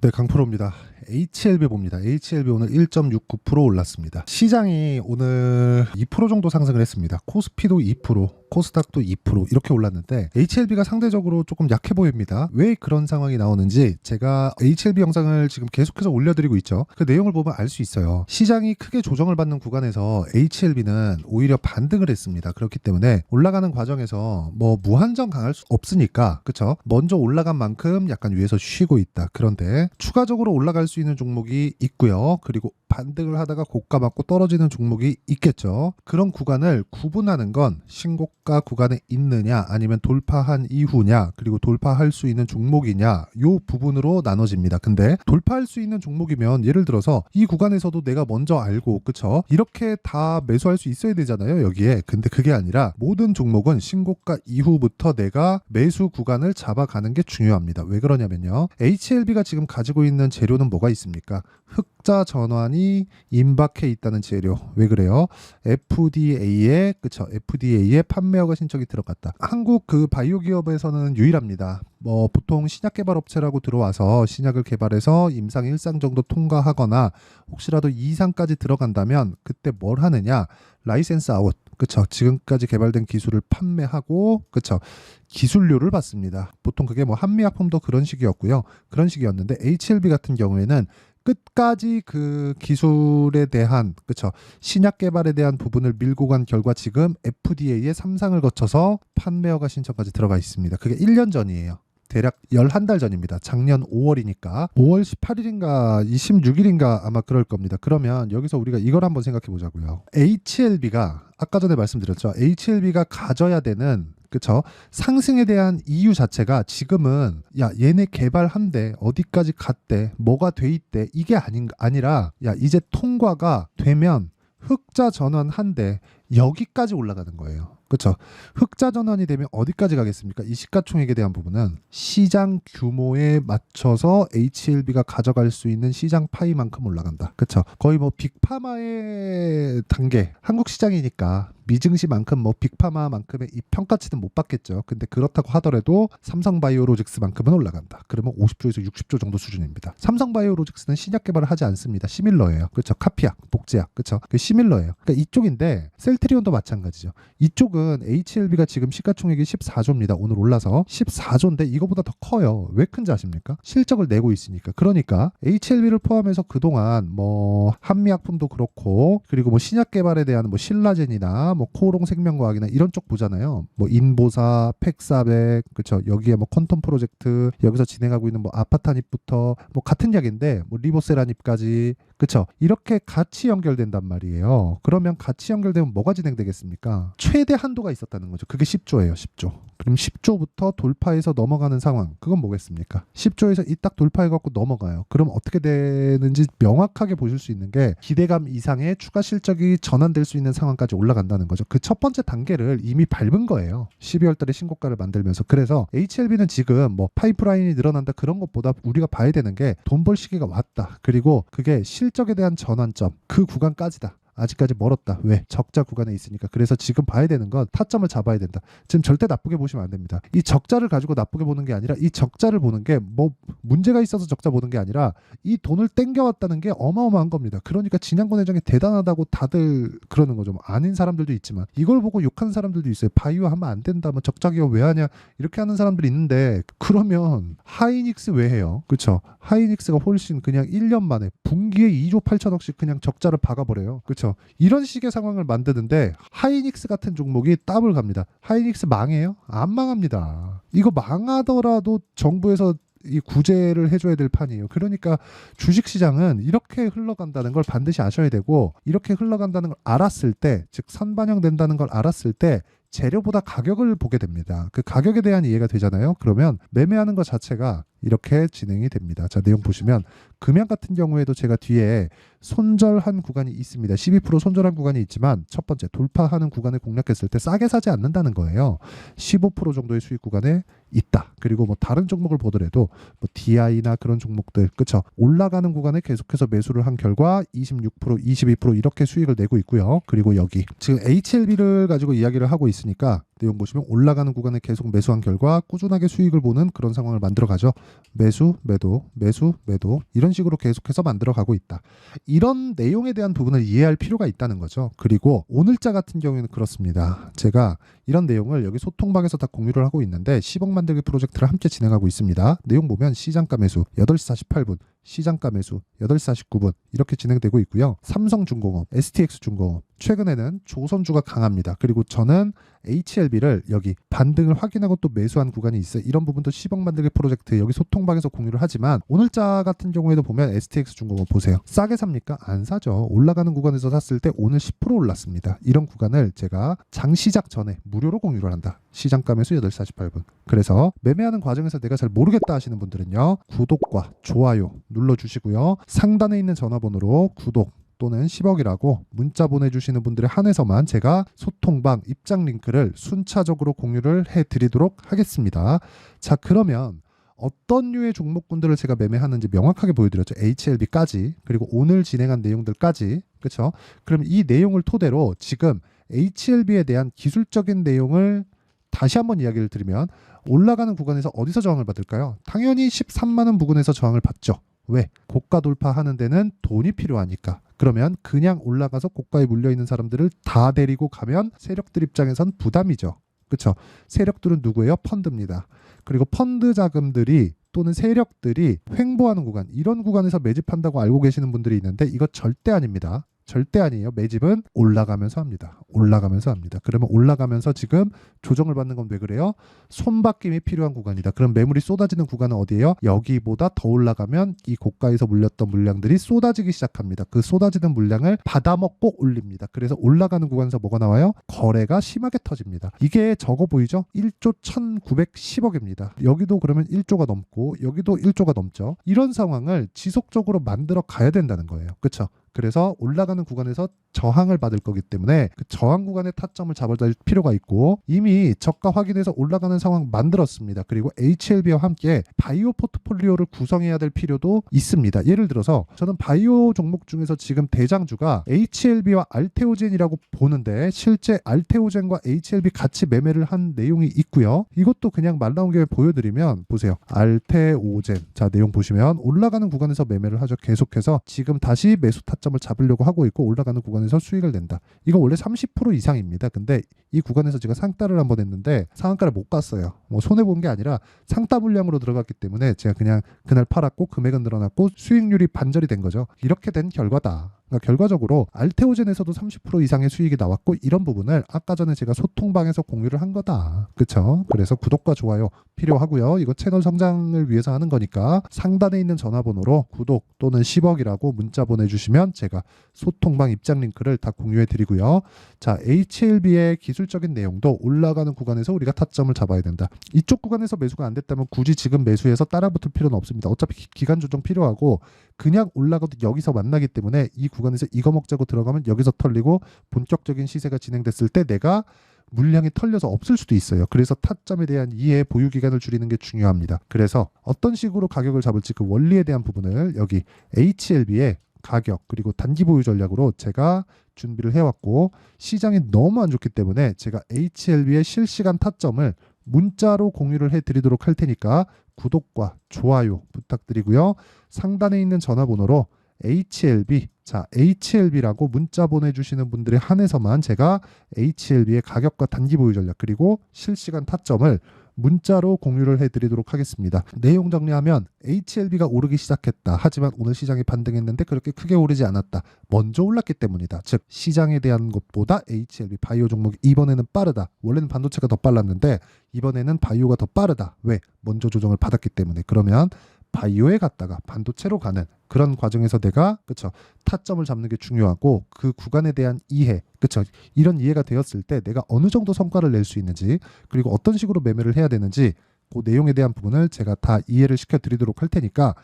네, 강프로입니다. HLB 봅니다. HLB 오늘 1.69% 올랐습니다. 시장이 오늘 2% 정도 상승을 했습니다. 코스피도 2%, 코스닥도 2% 이렇게 올랐는데 HLB가 상대적으로 조금 약해 보입니다. 왜 그런 상황이 나오는지 제가 HLB 영상을 지금 계속해서 올려드리고 있죠. 그 내용을 보면 알 수 있어요. 시장이 크게 조정을 받는 구간에서 HLB는 오히려 반등을 했습니다. 그렇기 때문에 올라가는 과정에서 뭐 무한정 강할 수 없으니까, 그쵸? 먼저 올라간 만큼 약간 위에서 쉬고 있다. 그런데 추가적으로 올라갈 수 있는 종목이 있고요. 그리고 반등을 하다가 고가 맞고 떨어지는 종목이 있겠죠. 그런 구간을 구분하는 건 신고가 구간에 있느냐 아니면 돌파한 이후냐 그리고 돌파할 수 있는 종목이냐 요 부분으로 나눠집니다. 근데 돌파할 수 있는 종목이면 예를 들어서 이 구간에서도 내가 먼저 알고, 그쵸? 이렇게 다 매수할 수 있어야 되잖아요, 여기에. 근데 그게 아니라 모든 종목은 신고가 이후부터 내가 매수 구간을 잡아가는 게 중요합니다. 왜 그러냐면요, HLB가 지금 가지고 있는 재료는 뭐가 있습니까? 흑자 전환이 임박해 있다는 재료. 왜 그래요? FDA에, 그쵸? FDA에 판매허가 신청이 들어갔다. 한국 그 바이오 기업에서는 유일합니다. 뭐 보통 신약 개발 업체라고 들어와서 신약을 개발해서 임상 1상 정도 통과하거나 혹시라도 2상까지 들어간다면 그때 뭘 하느냐? 라이센스 아웃. 그쵸? 지금까지 개발된 기술을 판매하고, 그쵸? 기술료를 받습니다. 보통 그게 뭐 한미약품도 그런 식이었고요. 그런 식이었는데 HLB 같은 경우에는 끝까지 그 기술에 대한, 그쵸? 신약 개발에 대한 부분을 밀고 간 결과 지금 FDA의 3상을 거쳐서 판매허가 신청까지 들어가 있습니다. 그게 1년 전이에요. 대략 11달 전입니다. 작년 5월이니까 5월 18일인가 26일인가 아마 그럴 겁니다. 그러면 여기서 우리가 이걸 한번 생각해 보자고요. HLB가 아까 전에 말씀드렸죠. HLB가 가져야 되는, 그쵸? 상승에 대한 이유 자체가 지금은 야 얘네 개발한대, 어디까지 갔대, 뭐가 돼 있대, 이게 아니라 야 이제 통과가 되면 흑자 전환한대, 여기까지 올라가는 거예요. 그렇죠? 흑자 전환이 되면 어디까지 가겠습니까? 이 시가총액에 대한 부분은 시장 규모에 맞춰서 HLB가 가져갈 수 있는 시장 파이만큼 올라간다. 그렇죠? 거의 뭐 빅파마의 단계, 한국 시장이니까 미증시만큼 뭐 빅파마만큼의 이 평가치는 못 받겠죠. 근데 그렇다고 하더라도 삼성바이오로직스만큼은 올라간다. 그러면 50조에서 60조 정도 수준입니다. 삼성바이오로직스는 신약 개발을 하지 않습니다. 시밀러예요. 그렇죠? 카피약, 복제약, 그렇죠? 그 시밀러예요. 그러니까 이쪽인데 셀트리온도 마찬가지죠. 이쪽은 HLB가 지금 시가총액이 14조입니다. 오늘 올라서 14조인데 이거보다 더 커요. 왜 큰지 아십니까? 실적을 내고 있으니까. 그러니까 HLB를 포함해서 그동안 뭐 한미약품도 그렇고, 그리고 뭐 신약 개발에 대한 뭐 신라젠이나 뭐 코오롱 생명과학이나 이런 쪽 보잖아요. 뭐 인보사, 팩사백, 그렇죠? 여기에 뭐 퀀텀 프로젝트, 여기서 진행하고 있는 뭐 아파타닙부터 뭐 같은 약인데 뭐 리보세라닙까지, 그렇죠? 이렇게 같이 연결된단 말이에요. 그러면 같이 연결되면 뭐가 진행되겠습니까? 최대 한도가 있었다는 거죠. 그게 10조예요. 10조. 그럼 10조부터 돌파해서 넘어가는 상황. 그건 뭐겠습니까? 10조에서 이 딱 돌파해갖고 넘어가요. 그럼 어떻게 되는지 명확하게 보실 수 있는 게 기대감 이상의 추가 실적이 전환될 수 있는 상황까지 올라간다는 거죠. 그 첫 번째 단계를 이미 밟은 거예요. 12월 달에 신고가를 만들면서. 그래서 HLB는 지금 뭐 파이프라인이 늘어난다 그런 것보다 우리가 봐야 되는 게 돈 벌 시기가 왔다. 그리고 그게 실적에 대한 전환점, 그 구간까지다. 아직까지 멀었다. 왜? 적자 구간에 있으니까. 그래서 지금 봐야 되는 건 타점을 잡아야 된다. 지금 절대 나쁘게 보시면 안 됩니다. 이 적자를 가지고 나쁘게 보는 게 아니라, 이 적자를 보는 게 뭐 문제가 있어서 적자 보는 게 아니라 이 돈을 땡겨왔다는 게 어마어마한 겁니다. 그러니까 진양권 회장이 대단하다고 다들 그러는 거죠. 뭐 아닌 사람들도 있지만 이걸 보고 욕하는 사람들도 있어요. 바이오 하면 안 된다. 뭐 적자 기업 왜 하냐. 이렇게 하는 사람들이 있는데, 그러면 하이닉스 왜 해요? 그렇죠? 하이닉스가 훨씬 그냥 1년 만에 분기에 2조 8천억씩 그냥 적자를 박아버려요. 그렇죠? 이런 식의 상황을 만드는데 하이닉스 같은 종목이 더블 갑니다. 하이닉스 망해요? 안 망합니다. 이거 망하더라도 정부에서 이 구제를 해줘야 될 판이에요. 그러니까 주식시장은 이렇게 흘러간다는 걸 반드시 아셔야 되고, 이렇게 흘러간다는 걸 알았을 때, 즉 선반영된다는 걸 알았을 때 재료보다 가격을 보게 됩니다. 그 가격에 대한 이해가 되잖아요. 그러면 매매하는 것 자체가 이렇게 진행이 됩니다. 자, 내용 보시면 금양 같은 경우에도 제가 뒤에 손절한 구간이 있습니다. 12% 손절한 구간이 있지만 첫 번째 돌파하는 구간을 공략했을 때 싸게 사지 않는다는 거예요. 15% 정도의 수익 구간에 있다. 그리고 뭐 다른 종목을 보더라도 뭐 DI나 그런 종목들, 그쵸? 올라가는 구간에 계속해서 매수를 한 결과 26%, 22% 이렇게 수익을 내고 있고요. 그리고 여기 지금 HLB를 가지고 이야기를 하고 있으니까 내용 보시면 올라가는 구간에 계속 매수한 결과 꾸준하게 수익을 보는 그런 상황을 만들어가죠. 매수, 매도, 매수, 매도 이런 식으로 계속해서 만들어가고 있다. 이런 내용에 대한 부분을 이해할 필요가 있다는 거죠. 그리고 오늘자 같은 경우에는 그렇습니다. 제가 이런 내용을 여기 소통방에서 다 공유를 하고 있는데 10억 만들기 프로젝트를 함께 진행하고 있습니다. 내용 보면 시장가 매수 8시 48분, 시장가 매수 8시 49분 이렇게 진행되고 있고요. 삼성중공업, STX중공업 최근에는 조선주가 강합니다. 그리고 저는 HLB를 여기 반등을 확인하고 또 매수한 구간이 있어요. 이런 부분도 10억 만들기 프로젝트 여기 소통방에서 공유를 하지만 오늘자 같은 경우에도 보면 STX중공업 보세요. 싸게 삽니까? 안 사죠. 올라가는 구간에서 샀을 때 오늘 10% 올랐습니다. 이런 구간을 제가 장 시작 전에 무료로 공유를 한다. 시장가 매수 8시 48분. 그래서 매매하는 과정에서 내가 잘 모르겠다 하시는 분들은요. 구독과 좋아요 눌러주시고요. 상단에 있는 전화번호로 구독 또는 10억이라고 문자 보내주시는 분들에 한해서만 제가 소통방 입장 링크를 순차적으로 공유를 해드리도록 하겠습니다. 자, 그러면 어떤 류의 종목군들을 제가 매매하는지 명확하게 보여드렸죠. HLB까지 그리고 오늘 진행한 내용들까지. 그렇죠? 그럼 이 내용을 토대로 지금 HLB에 대한 기술적인 내용을 다시 한번 이야기를 드리면 올라가는 구간에서 어디서 저항을 받을까요? 당연히 13만 원 부근에서 저항을 받죠. 왜? 고가 돌파하는 데는 돈이 필요하니까. 그러면 그냥 올라가서 고가에 물려있는 사람들을 다 데리고 가면 세력들 입장에선 부담이죠. 그렇죠? 세력들은 누구예요? 펀드입니다. 그리고 펀드 자금들이 또는 세력들이 횡보하는 구간, 이런 구간에서 매집한다고 알고 계시는 분들이 있는데 이거 절대 아닙니다. 절대 아니에요. 매집은 올라가면서 합니다. 올라가면서 합니다. 그러면 올라가면서 지금 조정을 받는 건 왜 그래요? 손바뀜이 필요한 구간이다. 그럼 매물이 쏟아지는 구간은 어디예요? 여기보다 더 올라가면 이 고가에서 물렸던 물량들이 쏟아지기 시작합니다. 그 쏟아지는 물량을 받아먹고 올립니다. 그래서 올라가는 구간에서 뭐가 나와요? 거래가 심하게 터집니다. 이게 적어 보이죠? 1조 1910억입니다. 여기도 그러면 1조가 넘고 여기도 1조가 넘죠. 이런 상황을 지속적으로 만들어 가야 된다는 거예요. 그렇죠? 그래서 올라가는 구간에서 저항을 받을 거기 때문에 그 저항 구간의 타점을 잡아야 될 필요가 있고 이미 저가 확인해서 올라가는 상황 만들었습니다. 그리고 HLB와 함께 바이오 포트폴리오를 구성해야 될 필요도 있습니다. 예를 들어서 저는 바이오 종목 중에서 지금 대장주가 HLB와 알테오젠이라고 보는데 실제 알테오젠과 HLB 같이 매매를 한 내용이 있고요. 이것도 그냥 말 나온 김에 보여드리면 보세요. 알테오젠 자 내용 보시면 올라가는 구간에서 매매를 하죠. 계속해서 지금 다시 매수 타점을 잡으려고 하고 있고 올라가는 구간에서 수익을 낸다. 이거 원래 30% 이상입니다. 근데 이 구간에서 제가 상따를 한번 했는데 상한가를 못 갔어요. 뭐 손해본 게 아니라 상따 물량으로 들어갔기 때문에 제가 그냥 그날 팔았고 금액은 늘어났고 수익률이 반절이 된 거죠. 이렇게 된 결과다. 그러니까 결과적으로 알테오젠에서도 30% 이상의 수익이 나왔고 이런 부분을 아까 전에 제가 소통방에서 공유를 한 거다. 그렇죠? 그래서 구독과 좋아요 필요하고요. 이거 채널 성장을 위해서 하는 거니까 상단에 있는 전화번호로 구독 또는 10억이라고 문자 보내주시면 제가 소통방 입장 링크를 다 공유해 드리고요. 자, HLB의 기술적인 내용도 올라가는 구간에서 우리가 타점을 잡아야 된다. 이쪽 구간에서 매수가 안 됐다면 굳이 지금 매수해서 따라붙을 필요는 없습니다. 어차피 기간 조정 필요하고 그냥 올라가도 여기서 만나기 때문에 이 구간에서 이거 먹자고 들어가면 여기서 털리고 본격적인 시세가 진행됐을 때 내가 물량이 털려서 없을 수도 있어요. 그래서 타점에 대한 이해, 보유 기간을 줄이는 게 중요합니다. 그래서 어떤 식으로 가격을 잡을지 그 원리에 대한 부분을 여기 HLB의 가격 그리고 단기 보유 전략으로 제가 준비를 해왔고 시장이 너무 안 좋기 때문에 제가 HLB의 실시간 타점을 문자로 공유를 해드리도록 할 테니까 구독과 좋아요 부탁드리고요. 상단에 있는 전화번호로 HLB 자 HLB라고 문자 보내주시는 분들에 한해서만 제가 HLB의 가격과 단기 보유 전략 그리고 실시간 타점을 문자로 공유를 해드리도록 하겠습니다. 내용 정리하면 HLB가 오르기 시작했다. 하지만 오늘 시장이 반등했는데 그렇게 크게 오르지 않았다. 먼저 올랐기 때문이다. 즉 시장에 대한 것보다 HLB 바이오 종목이 이번에는 빠르다. 원래는 반도체가 더 빨랐는데 이번에는 바이오가 더 빠르다. 왜? 먼저 조정을 받았기 때문에. 그러면 바이오에 갔다가 반도체로 가는 그런 과정에서 내가 그쵸 타점을 잡는 게 중요하고 그 구간에 대한 이해 그쵸 이런 이해가 되었을 때 내가 어느 정도 성과를 낼 수 있는지 그리고 어떤 식으로 매매를 해야 되는지 그 내용에 대한 부분을 제가 다 이해를 시켜드리도록 할 테니까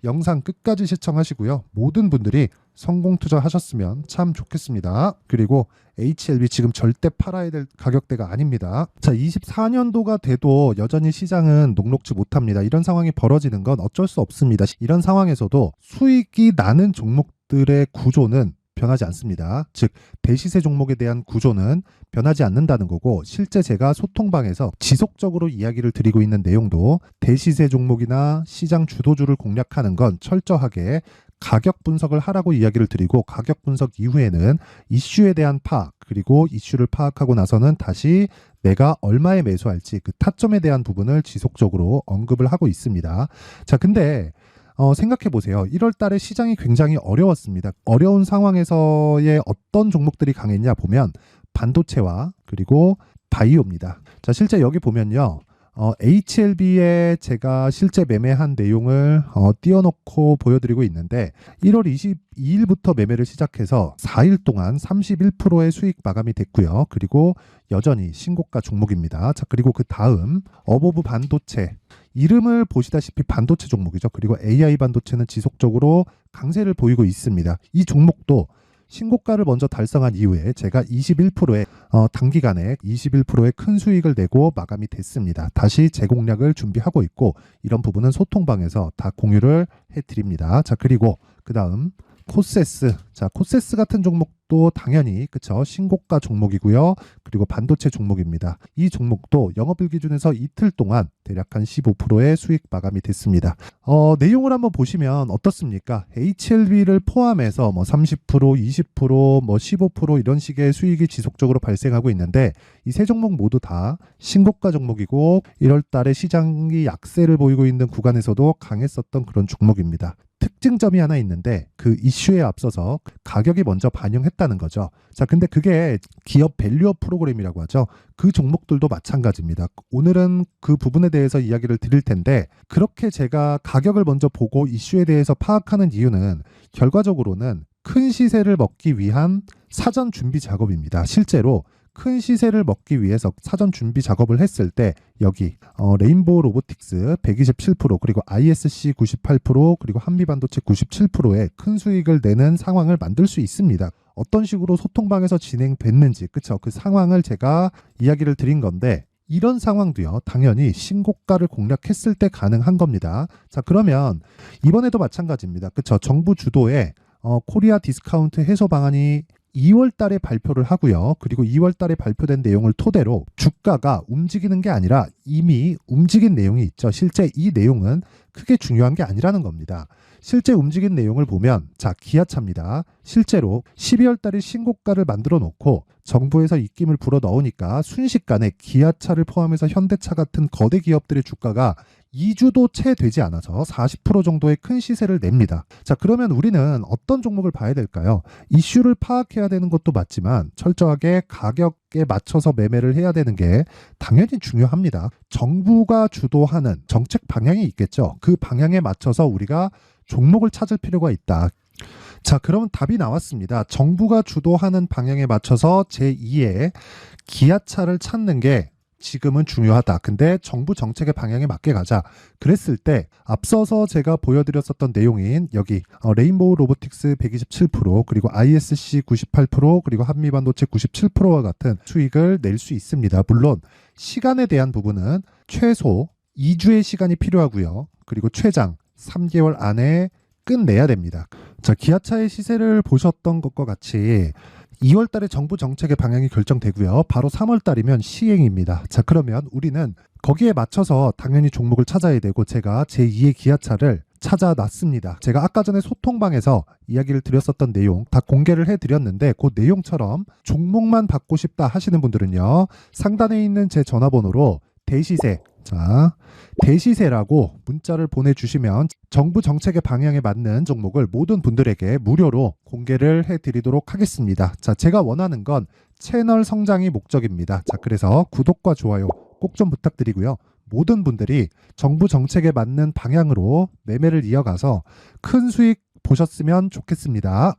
영상 끝까지 시청하시고요. 모든 분들이 성공 투자하셨으면 참 좋겠습니다. 그리고 HLB 지금 절대 팔아야 될 가격대가 아닙니다. 자, 24년도가 돼도 여전히 시장은 녹록지 못합니다. 이런 상황이 벌어지는 건 어쩔 수 없습니다. 이런 상황에서도 수익이 나는 종목들의 구조는 변하지 않습니다. 즉 대시세 종목에 대한 구조는 변하지 않는다는 거고, 실제 제가 소통방에서 지속적으로 이야기를 드리고 있는 내용도 대시세 종목이나 시장 주도주를 공략하는 건 철저하게 가격 분석을 하라고 이야기를 드리고, 가격 분석 이후에는 이슈에 대한 파악, 그리고 이슈를 파악하고 나서는 다시 내가 얼마에 매수할지 그 타점에 대한 부분을 지속적으로 언급을 하고 있습니다. 자, 근데 생각해 보세요. 1월 달에 시장이 굉장히 어려웠습니다. 어려운 상황에서의 어떤 종목들이 강했냐 보면 반도체와 그리고 바이오입니다. 자, 실제 여기 보면요. HLB에 제가 실제 매매한 내용을 띄워놓고 보여드리고 있는데, 1월 22일부터 매매를 시작해서 4일 동안 31%의 수익 마감이 됐고요. 그리고 여전히 신고가 종목입니다. 자, 그리고 그 다음 어보브 반도체, 이름을 보시다시피 반도체 종목이죠. 그리고 AI 반도체는 지속적으로 강세를 보이고 있습니다. 이 종목도 신고가를 먼저 달성한 이후에 제가 21%의 단기간에 21%의 큰 수익을 내고 마감이 됐습니다. 다시 재공략을 준비하고 있고, 이런 부분은 소통방에서 다 공유를 해드립니다. 자, 그리고 그 다음 코세스. 자, 코세스 같은 종목도 당연히 그쵸, 신고가 종목이고요. 그리고 반도체 종목입니다. 이 종목도 영업일 기준에서 이틀 동안 대략 한 15%의 수익 마감이 됐습니다. 내용을 한번 보시면 어떻습니까? HLB를 포함해서 뭐 30%, 20%, 뭐 15% 이런 식의 수익이 지속적으로 발생하고 있는데, 이 세 종목 모두 다 신고가 종목이고 1월 달에 시장이 약세를 보이고 있는 구간에서도 강했었던 그런 종목입니다. 특징점이 하나 있는데, 그 이슈에 앞서서 가격이 먼저 반영했다는 거죠. 자, 근데 그게 기업 밸류업 프로그램이라고 하죠. 그 종목들도 마찬가지입니다. 오늘은 그 부분에 대해서 이야기를 드릴 텐데, 그렇게 제가 가격을 먼저 보고 이슈에 대해서 파악하는 이유는 결과적으로는 큰 시세를 먹기 위한 사전 준비 작업입니다. 실제로 큰 시세를 먹기 위해서 사전 준비 작업을 했을 때 여기 레인보우 로보틱스 127%, 그리고 ISC 98%, 그리고 한미반도체 97%의 큰 수익을 내는 상황을 만들 수 있습니다. 어떤 식으로 소통방에서 진행됐는지, 그쵸? 그 상황을 제가 이야기를 드린 건데, 이런 상황도요, 당연히 신고가를 공략했을 때 가능한 겁니다. 자, 그러면 이번에도 마찬가지입니다. 그쵸? 정부 주도의 코리아 디스카운트 해소 방안이 2월 달에 발표를 하고요. 그리고 2월 달에 발표된 내용을 토대로 주가가 움직이는 게 아니라 이미 움직인 내용이 있죠. 실제 이 내용은 크게 중요한 게 아니라는 겁니다. 실제 움직인 내용을 보면, 자, 기아차입니다. 실제로 12월 달에 신고가를 만들어 놓고 정부에서 입김을 불어 넣으니까 순식간에 기아차를 포함해서 현대차 같은 거대 기업들의 주가가 2주도 채 되지 않아서 40% 정도의 큰 시세를 냅니다. 자, 그러면 우리는 어떤 종목을 봐야 될까요? 이슈를 파악해야 되는 것도 맞지만 철저하게 가격에 맞춰서 매매를 해야 되는 게 당연히 중요합니다. 정부가 주도하는 정책 방향이 있겠죠. 그 방향에 맞춰서 우리가 종목을 찾을 필요가 있다. 자, 그러면 답이 나왔습니다. 정부가 주도하는 방향에 맞춰서 제2의 기아차를 찾는 게 지금은 중요하다. 근데 정부 정책의 방향에 맞게 가자. 그랬을 때 앞서서 제가 보여드렸었던 내용인 여기 레인보우 로보틱스 127%, 그리고 ISC 98%, 그리고 한미반도체 97%와 같은 수익을 낼 수 있습니다. 물론 시간에 대한 부분은 최소 2주의 시간이 필요하고요. 그리고 최장 3개월 안에 끝내야 됩니다. 자, 기아차의 시세를 보셨던 것과 같이 2월 달에 정부 정책의 방향이 결정되고요. 바로 3월 달이면 시행입니다. 자, 그러면 우리는 거기에 맞춰서 당연히 종목을 찾아야 되고, 제가 제2의 기아차를 찾아놨습니다. 제가 아까 전에 소통방에서 이야기를 드렸었던 내용 다 공개를 해드렸는데, 그 내용처럼 종목만 받고 싶다 하시는 분들은요, 상단에 있는 제 전화번호로 대시세, 자, 대시세라고 문자를 보내주시면 정부 정책의 방향에 맞는 종목을 모든 분들에게 무료로 공개를 해드리도록 하겠습니다. 자, 제가 원하는 건 채널 성장이 목적입니다. 자, 그래서 구독과 좋아요 꼭 좀 부탁드리고요. 모든 분들이 정부 정책에 맞는 방향으로 매매를 이어가서 큰 수익 보셨으면 좋겠습니다.